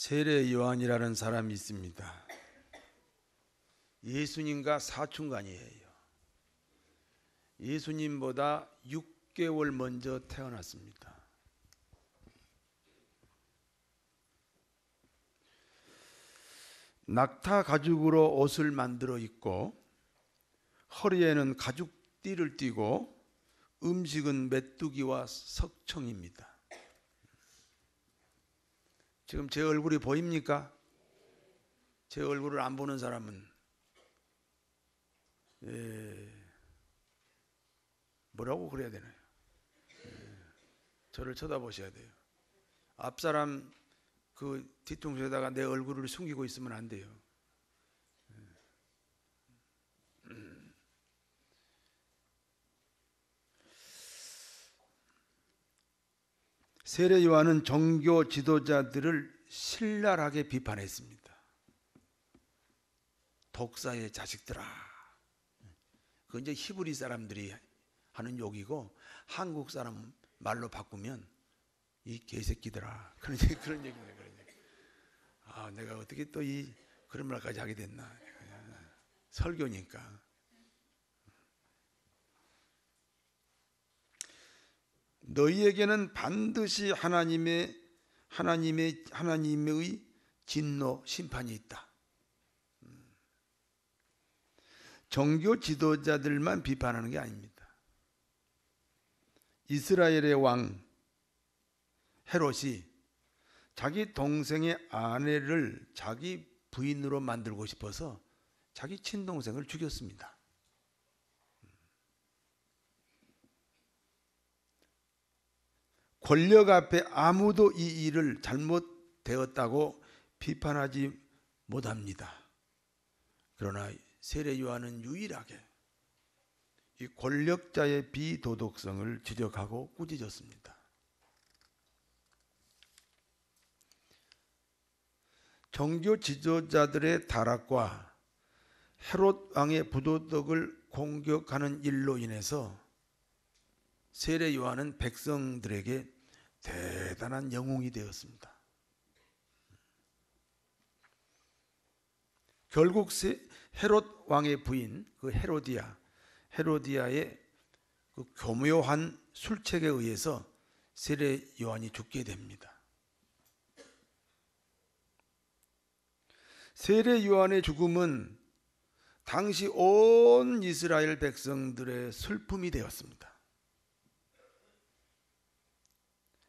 세례 요한이라는 사람이 있습니다. 예수님과 사춘간이에요. 예수님보다 6개월 먼저 태어났습니다. 낙타 가죽으로 옷을 만들어 입고 허리에는 가죽띠를 띠고 음식은 메뚜기와 석청입니다. 지금 제 얼굴이 보입니까? 제 얼굴을 안 보는 사람은 뭐라고 그래야 되나요? 저를 쳐다보셔야 돼요. 앞사람 그 뒤통수에다가 내 얼굴을 숨기고 있으면 안 돼요. 세례 요한은 종교 지도자들을 신랄하게 비판했습니다. 독사의 자식들아. 그건 이제 히브리 사람들이 하는 욕이고 한국 사람 말로 바꾸면 이 개새끼들아. 그런 얘기입니다. 아, 내가 어떻게 또 그런 말까지 하게 됐나. 설교니까. 너희에게는 반드시 하나님의 진노, 심판이 있다. 종교 지도자들만 비판하는 게 아닙니다. 이스라엘의 왕 헤롯이 자기 동생의 아내를 자기 부인으로 만들고 싶어서 자기 친동생을 죽였습니다. 권력 앞에 아무도 이 일을 잘못되었다고 비판하지 못합니다. 그러나 세례 요한은 유일하게 이 권력자의 비도덕성을 지적하고 꾸짖었습니다. 종교 지도자들의 타락과 헤롯 왕의 부도덕을 공격하는 일로 인해서 세례 요한은 백성들에게 대단한 영웅이 되었습니다. 결국 헤롯 왕의 부인 그 헤로디아의 그 교묘한 술책에 의해서 세례 요한이 죽게 됩니다. 세례 요한의 죽음은 당시 온 이스라엘 백성들의 슬픔이 되었습니다.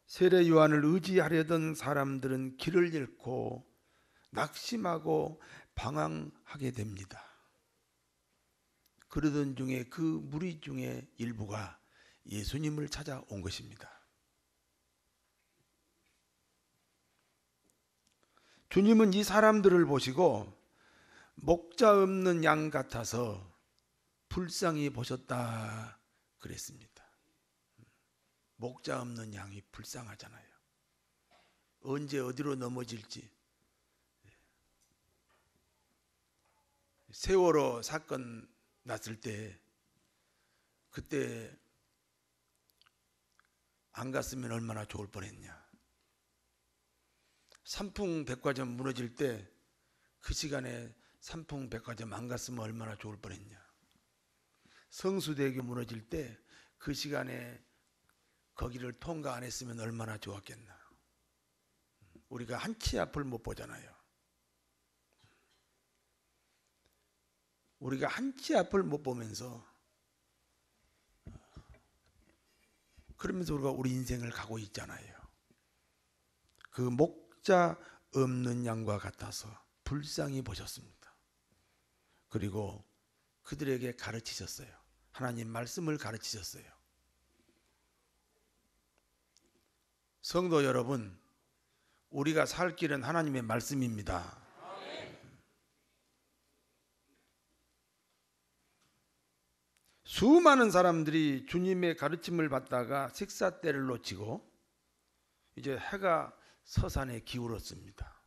세례 요한을 의지하려던 사람들은 길을 잃고 낙심하고 방황하게 됩니다. 그러던 중에 그 무리 중에 일부가 예수님을 찾아온 것입니다. 주님은 이 사람들을 보시고 목자 없는 양 같아서 불쌍히 보셨다 그랬습니다. 목자 없는 양이 불쌍하잖아요. 언제 어디로 넘어질지. 세월호 사건 났을 때 그때 안 갔으면 얼마나 좋을 뻔했냐. 삼풍백화점 무너질 때 그 시간에 삼풍백화점 안 갔으면 얼마나 좋을 뻔했냐. 성수대교 무너질 때 그 시간에 거기를 통과 안 했으면 얼마나 좋았겠나. 우리가 한 치 앞을 못 보잖아요. 우리가 한 치 앞을 못 보면서 그러면서 우리가 우리 인생을 가고 있잖아요. 그 목자 없는 양과 같아서 불쌍히 보셨습니다. 그리고 그들에게 가르치셨어요. 하나님 말씀을 가르치셨어요. 성도 여러분, 우리가 살 길은 하나님의 말씀입니다. 수많은 사람들이 주님의 가르침을 받다가 식사 때를 놓치고 이제 해가 서산에 기울었습니다.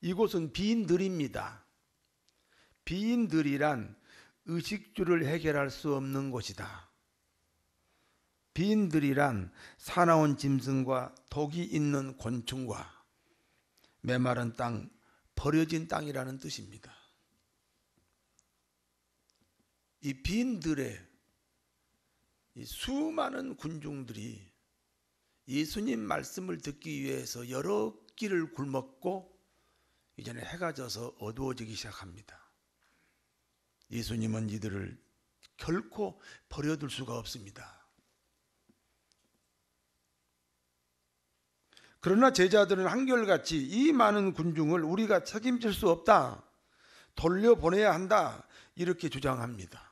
이곳은 빈들입니다. 빈들이란 의식주를 해결할 수 없는 곳이다. 빈들이란 사나운 짐승과 독이 있는 곤충과 메마른 땅, 버려진 땅이라는 뜻입니다. 이 빈 들에 이 수많은 군중들이 예수님 말씀을 듣기 위해서 여러 길을 굶었고 이제는 해가 져서 어두워지기 시작합니다. 예수님은 이들을 결코 버려둘 수가 없습니다. 그러나 제자들은 한결같이 이 많은 군중을 우리가 책임질 수 없다, 돌려보내야 한다, 이렇게 주장합니다.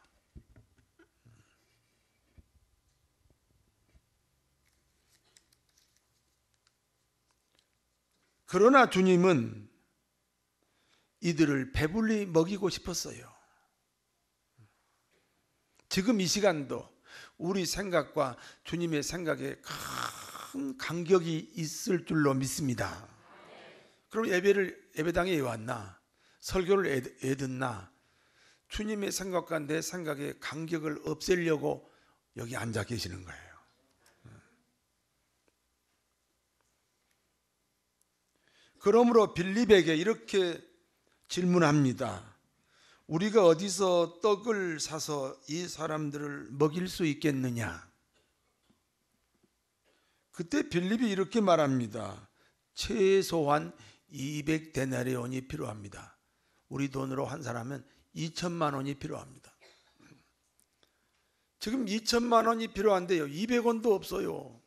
그러나 주님은 이들을 배불리 먹이고 싶었어요. 지금 이 시간도 우리 생각과 주님의 생각에 큰 간격이 있을 줄로 믿습니다. 그럼 예배당에 왜 왔나? 설교를 왜 듣나? 주님의 생각과 내 생각의 간격을 없애려고 여기 앉아 계시는 거예요. 그러므로 빌립에게 이렇게 질문합니다. 우리가 어디서 떡을 사서 이 사람들을 먹일 수 있겠느냐? 그때 빌립이 이렇게 말합니다. 최소한 200데나리온이 필요합니다. 우리 돈으로 환산하면 2천만 원이 필요합니다. 지금 2천만 원이 필요한데요, 200원도 없어요.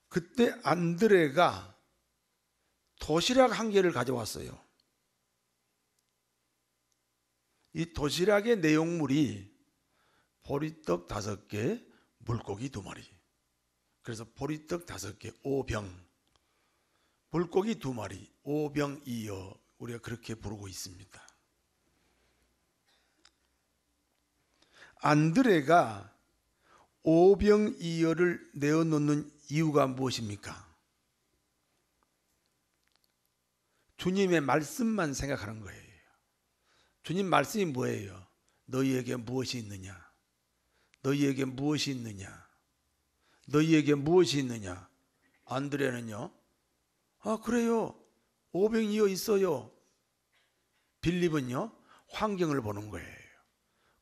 그때 안드레가 도시락 한 개를 가져왔어요. 이 도시락의 내용물이 보리떡 5개, 물고기 2마리. 그래서 보리떡 5개, 5병, 물고기 2마리, 5병 2여, 우리가 그렇게 부르고 있습니다. 안드레가 5병 2여를 내어놓는 이유가 무엇입니까? 주님의 말씀만 생각하는 거예요. 주님 말씀이 뭐예요? 너희에게 무엇이 있느냐? 너희에게 무엇이 있느냐? 너희에게 무엇이 있느냐? 안드레는요, 그래요, 5병 2여 있어요. 빌립은요, 환경을 보는 거예요.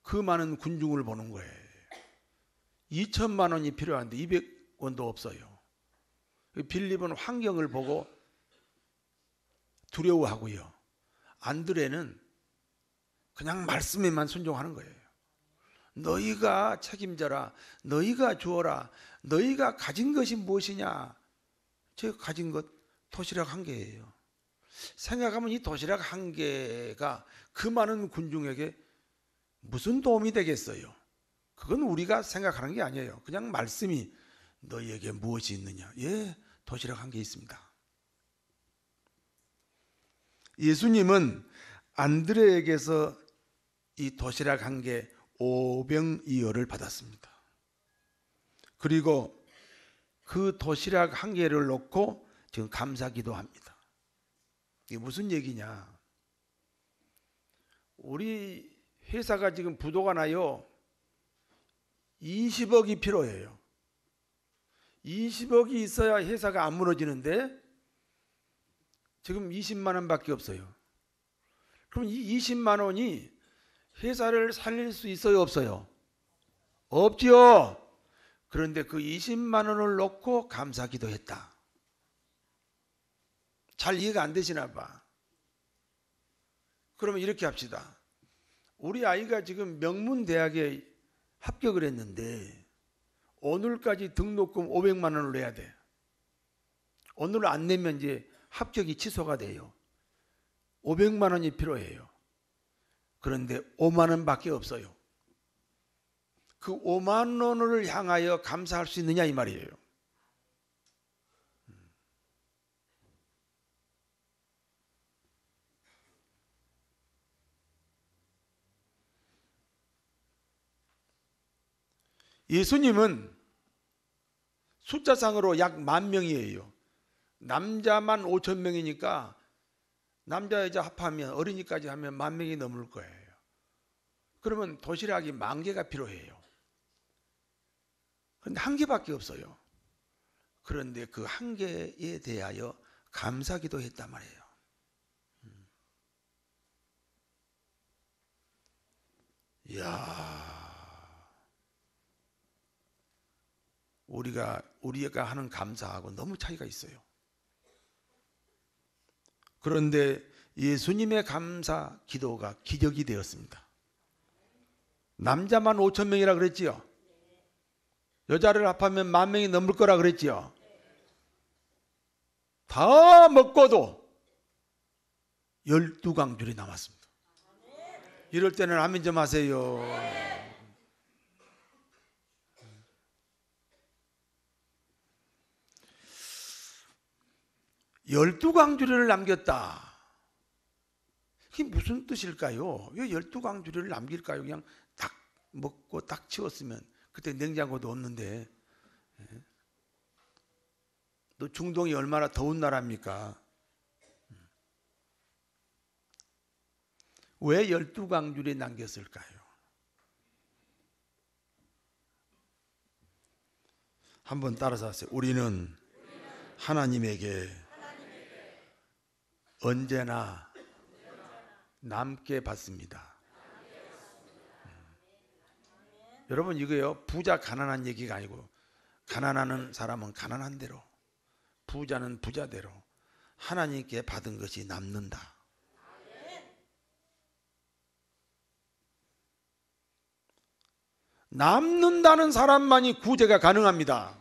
그 많은 군중을 보는 거예요. 2천만 원이 필요한데 200원도 없어요. 빌립은 환경을 보고 두려워하고요. 안드레는 그냥 말씀에만 순종하는 거예요. 너희가 책임져라, 너희가 주어라, 너희가 가진 것이 무엇이냐? 제가 가진 것 도시락 1개예요. 생각하면 이 도시락 1개가 그 많은 군중에게 무슨 도움이 되겠어요? 그건 우리가 생각하는 게 아니에요. 그냥 말씀이 너희에게 무엇이 있느냐? 예, 도시락 1개 있습니다. 예수님은 안드레에게서 이 도시락 1개 5병 2여를 받았습니다. 그리고 그 도시락 1개를 놓고 지금 감사기도 합니다. 이게 무슨 얘기냐? 우리 회사가 지금 부도가 나요. 20억이 필요해요. 20억이 있어야 회사가 안 무너지는데 지금 20만 원밖에 없어요. 그럼 이 20만 원이 회사를 살릴 수 있어요, 없어요? 없지요. 그런데 그 20만 원을 놓고 감사기도 했다. 잘 이해가 안 되시나 봐. 그러면 이렇게 합시다. 우리 아이가 지금 명문대학에 합격을 했는데 오늘까지 등록금 500만 원을 내야 돼. 오늘 안 내면 이제 합격이 취소가 돼요. 500만 원이 필요해요. 그런데 5만 원밖에 없어요. 그 5만 원을 향하여 감사할 수 있느냐 이 말이에요. 예수님은 숫자상으로 약 10,000명이에요. 남자만 5,000명이니까 남자 여자 합하면 어린이까지 하면 10,000명이 넘을 거예요. 그러면 도시락이 10,000개가 필요해요. 그런데 한 개밖에 없어요. 그런데 그 한 개에 대하여 감사기도 했단 말이에요. 이야, 우리가 하는 감사하고 너무 차이가 있어요. 그런데 예수님의 감사 기도가 기적이 되었습니다. 남자만 5천 명이라 그랬지요. 여자를 합하면 10,000명이 넘을 거라 그랬지요. 다 먹고도 12강줄이 남았습니다. 이럴 때는 아멘 좀 하세요. 12강줄을 남겼다. 그게 무슨 뜻일까요? 왜 12강줄을 남길까요? 그냥 딱 먹고 딱 치웠으면, 그때 냉장고도 없는데, 또 중동이 얼마나 더운 나라입니까? 왜 12강줄에 남겼을까요? 한번 따라서 하세요. 우리는 하나님에게 언제나 남게 받습니다. 여러분, 이거요, 부자 가난한 얘기가 아니고, 가난하는 사람은 가난한 대로, 부자는 부자대로 하나님께 받은 것이 남는다. 남는다는 사람만이 구제가 가능합니다.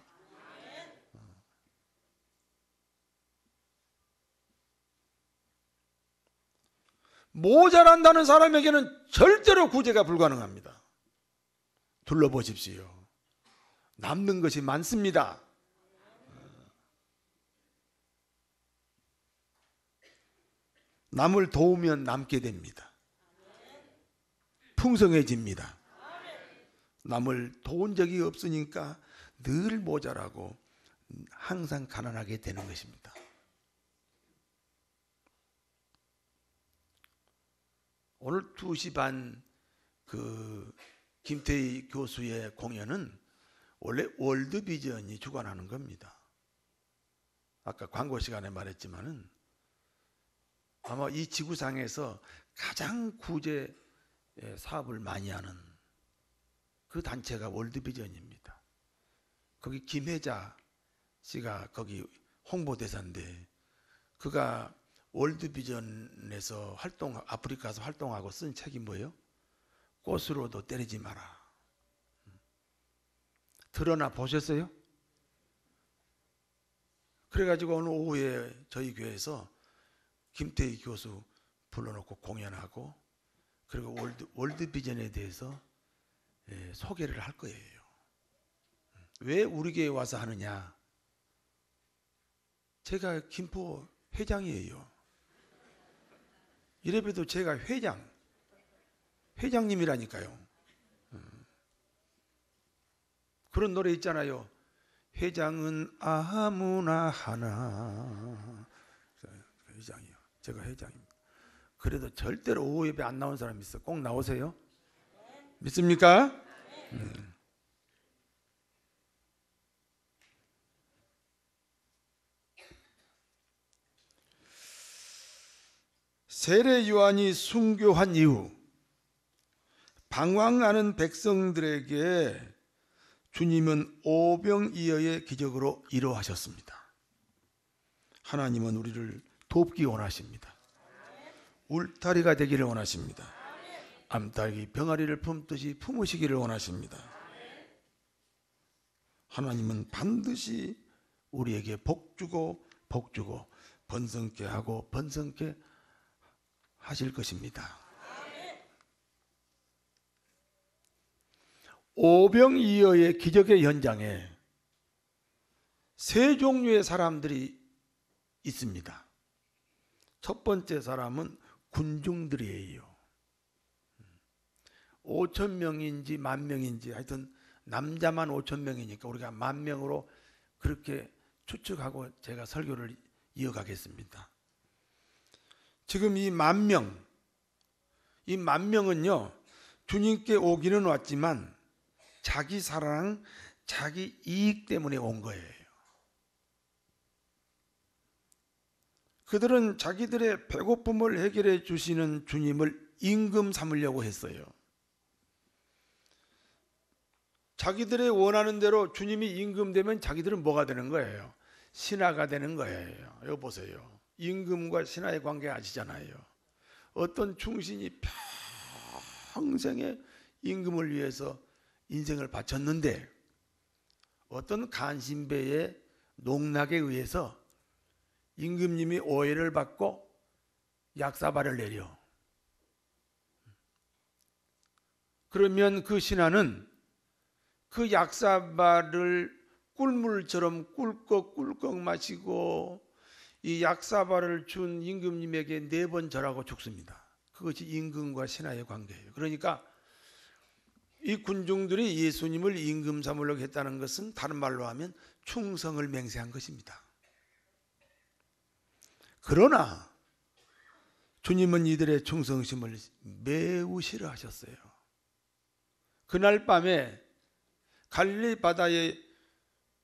모자란다는 사람에게는 절대로 구제가 불가능합니다. 둘러보십시오. 남는 것이 많습니다. 남을 도우면 남게 됩니다. 풍성해집니다. 남을 도운 적이 없으니까 늘 모자라고 항상 가난하게 되는 것입니다. 오늘 2시 반 그 김태희 교수의 공연은 원래 월드비전이 주관하는 겁니다. 아까 광고 시간에 말했지만은 아마 이 지구상에서 가장 구제 사업을 많이 하는 그 단체가 월드비전입니다. 거기 김혜자 씨가 거기 홍보대사인데, 그가 월드비전에서 아프리카에서 활동하고 쓴 책이 뭐예요? 꽃으로도 때리지 마라. 드러나 보셨어요? 그래가지고 오늘 오후에 저희 교회에서 김태희 교수 불러놓고 공연하고, 그리고 월드비전에 대해서 소개를 할 거예요. 왜 우리 교회에 와서 하느냐? 제가 김포 회장이에요. 이래봬도 제가 회장님이라니까요. 그런 노래 있잖아요. 회장은 아무나 하나. 회장이요. 제가 회장입니다. 그래도 절대로 오후 예배 안 나온 사람 있어. 꼭 나오세요. 믿습니까? 세례 요한이 순교한 이후 방황하는 백성들에게 주님은 오병이어의 기적으로 위로하셨습니다. 하나님은 우리를 돕기 원하십니다. 울타리가 되기를 원하십니다. 암탉이 병아리를 품듯이 품으시기를 원하십니다. 하나님은 반드시 우리에게 복주고 번성케 하고 번성케 하실 것입니다. 오병이어의 기적의 현장에 세 종류의 사람들이 있습니다. 첫 번째 사람은 군중들이에요. 5,000명인지 10,000명인지 하여튼 남자만 5,000명이니까 우리가 10,000명으로 그렇게 추측하고 제가 설교를 이어가겠습니다. 지금 이 10,000명, 이 10,000명은요, 주님께 오기는 왔지만 자기 사랑, 자기 이익 때문에 온 거예요. 그들은 자기들의 배고픔을 해결해 주시는 주님을 임금 삼으려고 했어요. 자기들의 원하는 대로 주님이 임금되면 자기들은 뭐가 되는 거예요? 신하가 되는 거예요. 여기 보세요. 임금과 신하의 관계 아시잖아요. 어떤 충신이 평생에 임금을 위해서 인생을 바쳤는데 어떤 간신배의 농락에 의해서 임금님이 오해를 받고 약사발을 내려. 그러면 그 신하는 그 약사발을 꿀물처럼 꿀꺽꿀꺽 마시고 이 약사발을 준 임금님에게 4번 절하고 죽습니다. 그것이 임금과 신하의 관계예요. 그러니까 이 군중들이 예수님을 임금 삼으려고 했다는 것은 다른 말로 하면 충성을 맹세한 것입니다. 그러나 주님은 이들의 충성심을 매우 싫어하셨어요. 그날 밤에 갈릴리 바다에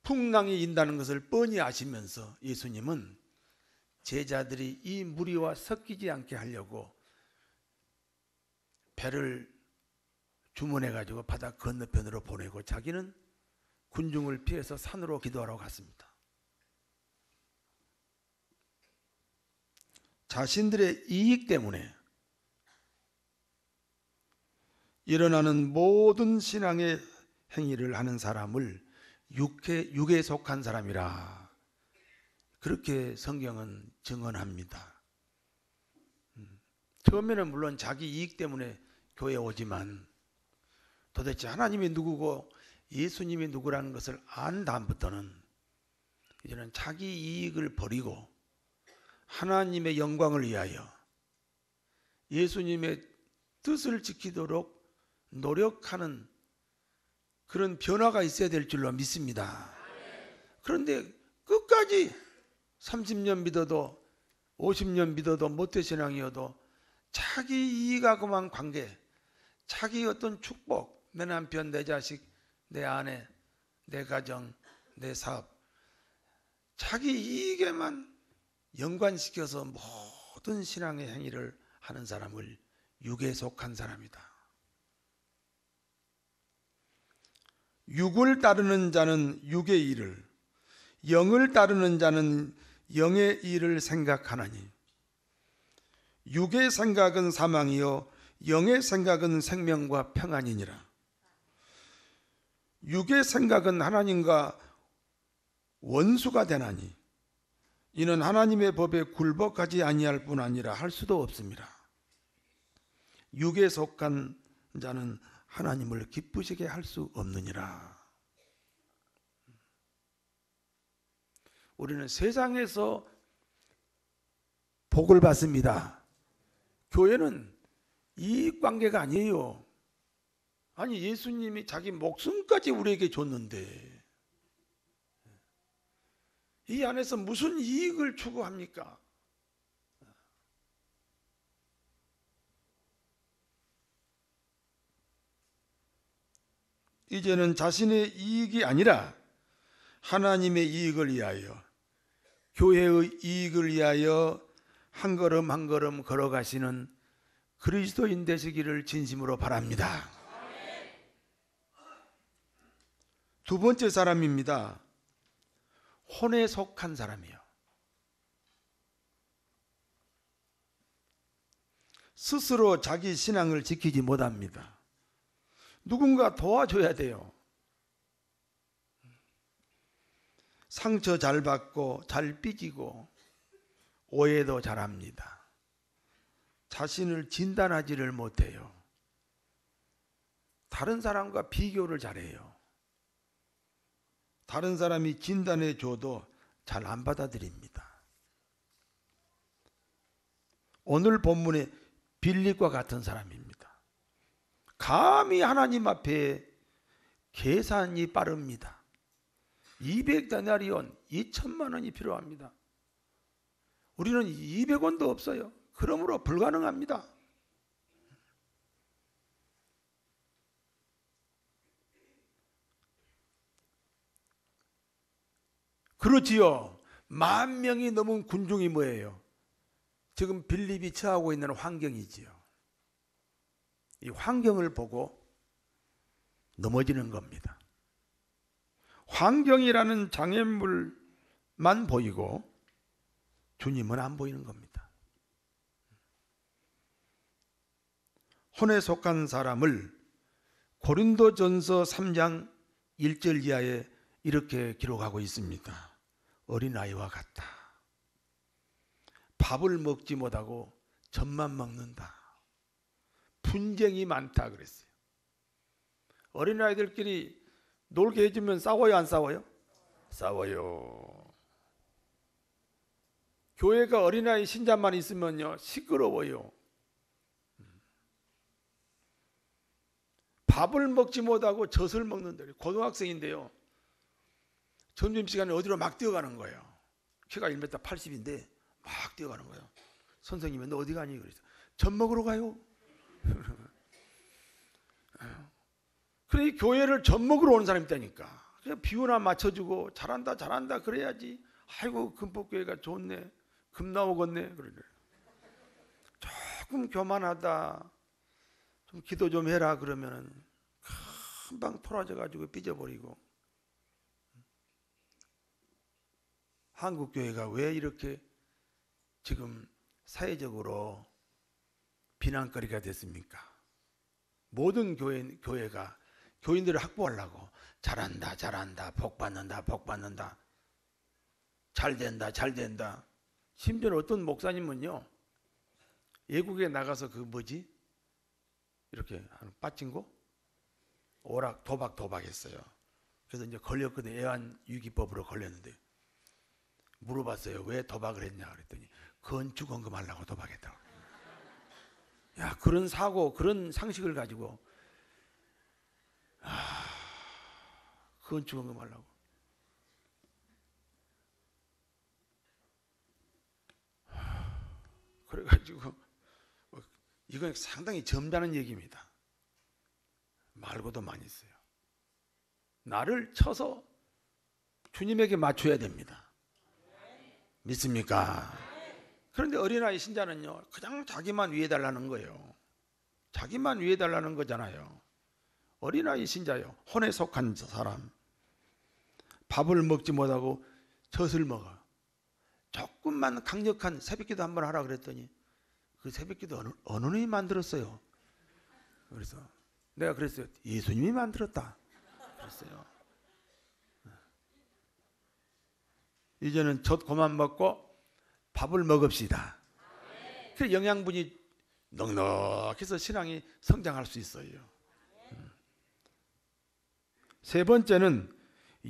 풍랑이 인다는 것을 뻔히 아시면서 예수님은 제자들이 이 무리와 섞이지 않게 하려고 배를 주문해 가지고 바다 건너편으로 보내고 자기는 군중을 피해서 산으로 기도하러 갔습니다. 자신들의 이익 때문에 일어나는 모든 신앙의 행위를 하는 사람을 육에 속한 사람이라 그렇게 성경은 증언합니다. 처음에는 물론 자기 이익 때문에 교회에 오지만 도대체 하나님이 누구고 예수님이 누구라는 것을 안 다음부터는 이제는 자기 이익을 버리고 하나님의 영광을 위하여 예수님의 뜻을 지키도록 노력하는 그런 변화가 있어야 될 줄로 믿습니다. 그런데 끝까지 30년 믿어도 50년 믿어도 모태신앙이어도 자기 이익하고만 관계, 자기 어떤 축복, 내 남편, 내 자식, 내 아내, 내 가정, 내 사업, 자기 이익에만 연관시켜서 모든 신앙의 행위를 하는 사람을 육에 속한 사람이다. 육을 따르는 자는 육의 일을, 영을 따르는 자는 영의 일을 생각하나니 육의 생각은 사망이요 영의 생각은 생명과 평안이니라. 육의 생각은 하나님과 원수가 되나니 이는 하나님의 법에 굴복하지 아니할 뿐 아니라 할 수도 없습니다. 육에 속한 자는 하나님을 기쁘시게 할 수 없느니라. 우리는 세상에서 복을 받습니다. 교회는 이익관계가 아니에요. 아니 예수님이 자기 목숨까지 우리에게 줬는데 이 안에서 무슨 이익을 추구합니까? 이제는 자신의 이익이 아니라 하나님의 이익을 위하여, 교회의 이익을 위하여 한 걸음 한 걸음 걸어가시는 그리스도인 되시기를 진심으로 바랍니다. 두 번째 사람입니다. 혼에 속한 사람이요. 스스로 자기 신앙을 지키지 못합니다. 누군가 도와줘야 돼요. 상처 잘 받고 잘 삐지고 오해도 잘합니다. 자신을 진단하지를 못해요. 다른 사람과 비교를 잘해요. 다른 사람이 진단해 줘도 잘 안 받아들입니다. 오늘 본문의 빌립과 같은 사람입니다. 감히 하나님 앞에 계산이 빠릅니다. 200데나리온 2천만 원이 필요합니다. 우리는 200원도 없어요. 그러므로 불가능합니다. 그렇지요. 10,000명이 넘은 군중이 뭐예요? 지금 빌립이 처하고 있는 환경이지요. 이 환경을 보고 넘어지는 겁니다. 환경이라는 장애물만 보이고 주님은 안 보이는 겁니다. 혼에 속한 사람을 고린도전서 3장 1절 이하에 이렇게 기록하고 있습니다. 어린아이와 같다. 밥을 먹지 못하고 젖만 먹는다. 분쟁이 많다 그랬어요. 어린아이들끼리 놀게 해주면 싸워요, 안 싸워요? 싸워요. 교회가 어린아이 신자만 있으면요 시끄러워요. 밥을 먹지 못하고 젖을 먹는다. 고등학생인데요. 점심시간에 어디로 막 뛰어가는 거예요. 키가 1m 80인데 막 뛰어가는 거예요. 선생님이 너 어디 가니? 그래서 젖 먹으러 가요. 그래 교회를 젖 먹으러 오는 사람이 있다니까. 그냥 비유나 맞춰주고 잘한다 잘한다 그래야지. 아이고 금복교회가 좋네. 금 나오겠네. 그래. 조금 교만하다. 좀 기도 좀 해라 그러면은 금방 토라져 가지고 삐져버리고. 한국 교회가 왜 이렇게 지금 사회적으로 비난거리가 됐습니까? 모든 교회가 교인들을 확보하려고 잘한다 잘한다 복받는다 복받는다 잘된다 잘된다. 심지어 어떤 목사님은요 외국에 나가서 그 뭐지 이렇게 빠친고 오락 도박했어요. 그래서 이제 걸렸거든요. 애완유기법으로 걸렸는데 물어봤어요. 왜 도박을 했냐 그랬더니 건축원금 하려고 도박했다고. 야 그런 사고 그런 상식을 가지고 건축원금 하려고. 그래가지고 이건 상당히 점잖은 얘기입니다. 말고도 많이 써요. 나를 쳐서 주님에게 맞춰야 됩니다. 믿습니까? 그런데 어린아이 신자는요 그냥 자기만 위해달라는 거예요. 자기만 위해달라는 거잖아요. 어린아이 신자요 혼에 속한 사람 밥을 먹지 못하고 젖을 먹어. 조금만 강력한 새벽기도 한번 하라 그랬더니 그 새벽기도 어느 놈이 만들었어요. 그래서 내가 그랬어요. 예수님이 만들었다 그랬어요. 이제는 젖 그만 먹고 밥을 먹읍시다. 그 영양분이 넉넉해서 신앙이 성장할 수 있어요. 세 번째는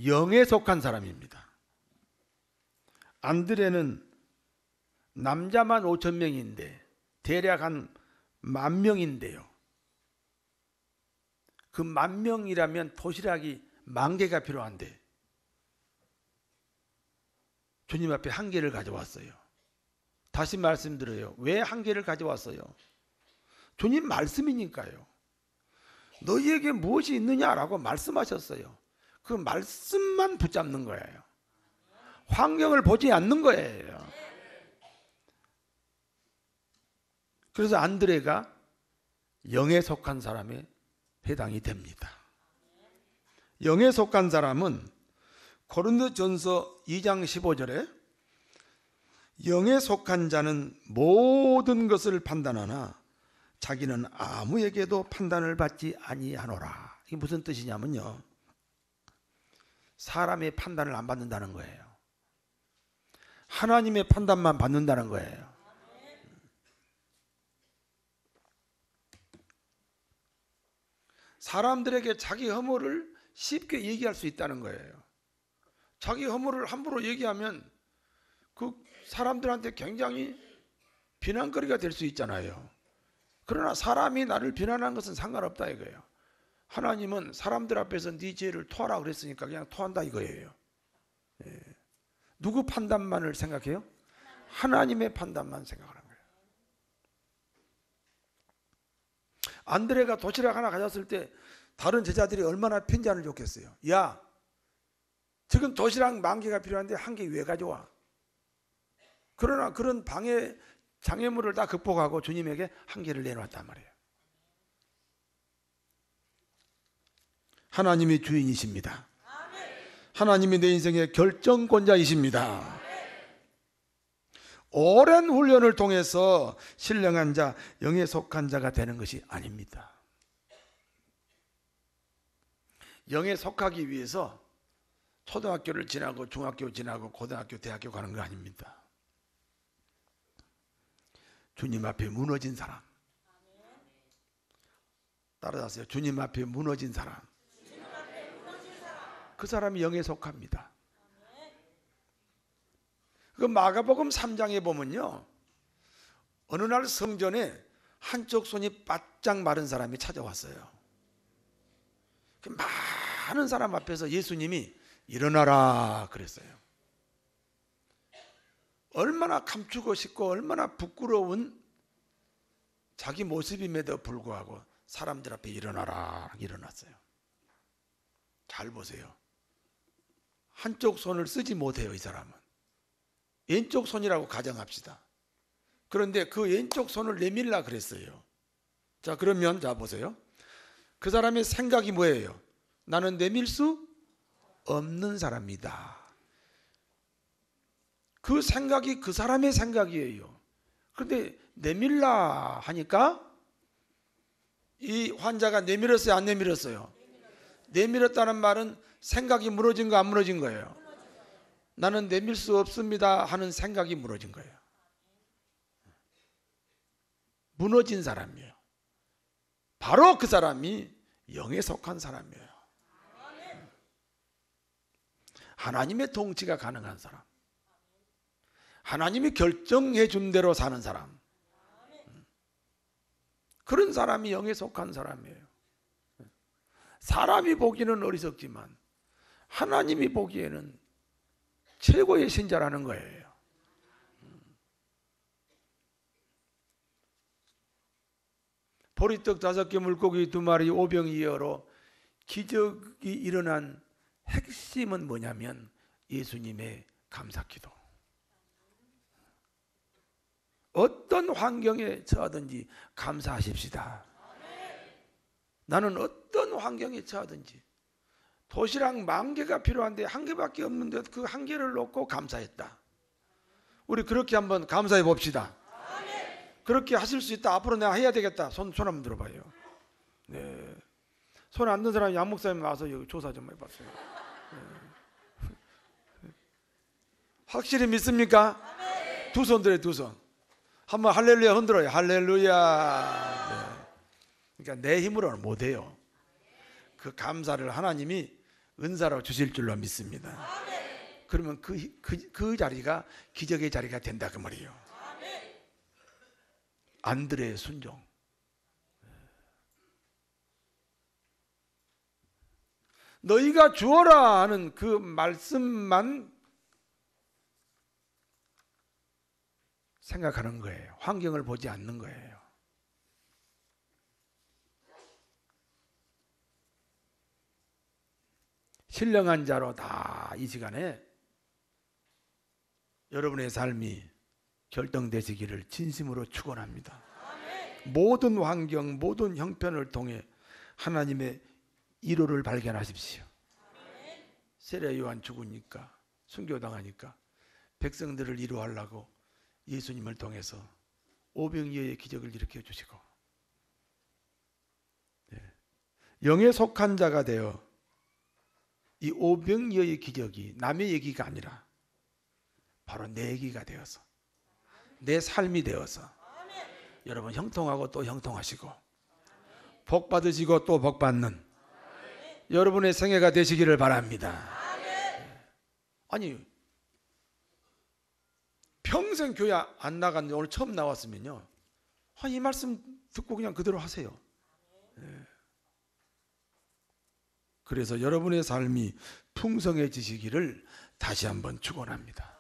영에 속한 사람입니다. 안드레는 남자만 5,000명인데 대략 한 10,000명인데요. 그 10,000명이라면 도시락이 10,000개가 필요한데 주님 앞에 1개를 가져왔어요. 다시 말씀드려요. 왜 1개를 가져왔어요? 주님 말씀이니까요. 너희에게 무엇이 있느냐라고 말씀하셨어요. 그 말씀만 붙잡는 거예요. 환경을 보지 않는 거예요. 그래서 안드레가 영에 속한 사람에 해당이 됩니다. 영에 속한 사람은 고린도전서 2장 15절에 영에 속한 자는 모든 것을 판단하나 자기는 아무에게도 판단을 받지 아니하노라. 이게 무슨 뜻이냐면요. 사람의 판단을 안 받는다는 거예요. 하나님의 판단만 받는다는 거예요. 사람들에게 자기 허물을 쉽게 얘기할 수 있다는 거예요. 자기 허물을 함부로 얘기하면 그 사람들한테 굉장히 비난거리가 될 수 있잖아요. 그러나 사람이 나를 비난하는 것은 상관없다 이거예요. 하나님은 사람들 앞에서 네 죄를 토하라 그랬으니까 그냥 토한다 이거예요. 예. 누구 판단만을 생각해요? 하나님의 판단만 생각하는 거예요. 안드레가 도시락 하나 가졌을 때 다른 제자들이 얼마나 편지안을 줬겠어요. 야 지금 도시락 10,000개가 필요한데 1개 왜 가져와? 그러나 그런 방해 장애물을 다 극복하고 주님에게 1개를 내놓았단 말이에요. 하나님이 주인이십니다. 하나님이 내 인생의 결정권자이십니다. 오랜 훈련을 통해서 신령한 자, 영에 속한 자가 되는 것이 아닙니다. 영에 속하기 위해서 초등학교를 지나고 중학교 지나고 고등학교, 대학교 가는 거 아닙니다. 주님 앞에 무너진 사람. 따라하세요. 주님 앞에 무너진 사람. 그 사람이 영에 속합니다. 그 마가복음 3장에 보면요, 어느 날 성전에 한쪽 손이 바짝 마른 사람이 찾아왔어요. 많은 사람 앞에서 예수님이 일어나라 그랬어요. 얼마나 감추고 싶고 얼마나 부끄러운 자기 모습임에도 불구하고 사람들 앞에 일어나라 일어났어요. 잘 보세요. 한쪽 손을 쓰지 못해요. 이 사람은 왼쪽 손이라고 가정합시다. 그런데 그 왼쪽 손을 내밀라 그랬어요. 자, 그러면 자 보세요. 그 사람의 생각이 뭐예요? 나는 내밀 수 없는 사람이다. 그 생각이 그 사람의 생각이에요. 그런데 내밀라 하니까 이 환자가 내밀었어요, 안 내밀었어요? 내밀었다는 말은 생각이 무너진 거 안 무너진 거예요? 나는 내밀 수 없습니다 하는 생각이 무너진 거예요. 무너진 사람이에요. 바로 그 사람이 영에 속한 사람이에요. 하나님의 통치가 가능한 사람, 하나님이 결정해 준 대로 사는 사람, 그런 사람이 영에 속한 사람이에요. 사람이 보기에는 어리석지만 하나님이 보기에는 최고의 신자라는 거예요. 보리떡 5개 물고기 2마리 오병이어로 기적이 일어난 핵심은 뭐냐면 예수님의 감사기도. 어떤 환경에 처하든지 감사하십시다. 나는 어떤 환경에 처하든지 도시락 10,000개가 필요한데 1개밖에 없는데 그 1개를 놓고 감사했다. 우리 그렇게 한번 감사해 봅시다. 그렇게 하실 수 있다. 앞으로 내가 해야 되겠다. 손 한번 들어봐요. 네. 손 안 든 사람이 양 목사님 와서 여기 조사 좀 해봤어요. 네. 확실히 믿습니까? 두 손 들어요, 두 손. 한번 할렐루야 흔들어요. 할렐루야. 네. 그러니까 내 힘으로는 못해요. 그 감사를 하나님이 은사로 주실 줄로 믿습니다. 그러면 그 자리가 기적의 자리가 된다 그 말이에요. 안드레의 순종. 너희가 주어라 하는 그 말씀만 생각하는 거예요. 환경을 보지 않는 거예요. 신령한 자로 다 이 시간에 여러분의 삶이 결정되시기를 진심으로 축원합니다. 모든 환경, 모든 형편을 통해 하나님의 1호를 발견하십시오. 세례 요한 죽으니까, 순교당하니까 백성들을 위로하려고 예수님을 통해서 오병이어의 기적을 일으켜 주시고, 영에 속한 자가 되어 이 오병이어의 기적이 남의 얘기가 아니라 바로 내 얘기가 되어서 내 삶이 되어서 여러분 형통하고 또 형통하시고 복 받으시고 또 복 받는 여러분의 생애가 되시기를 바랍니다. 아니 평생 교회 안 나갔는데 오늘 처음 나왔으면요, 이 말씀 듣고 그냥 그대로 하세요. 그래서 여러분의 삶이 풍성해지시기를 다시 한번 축원합니다.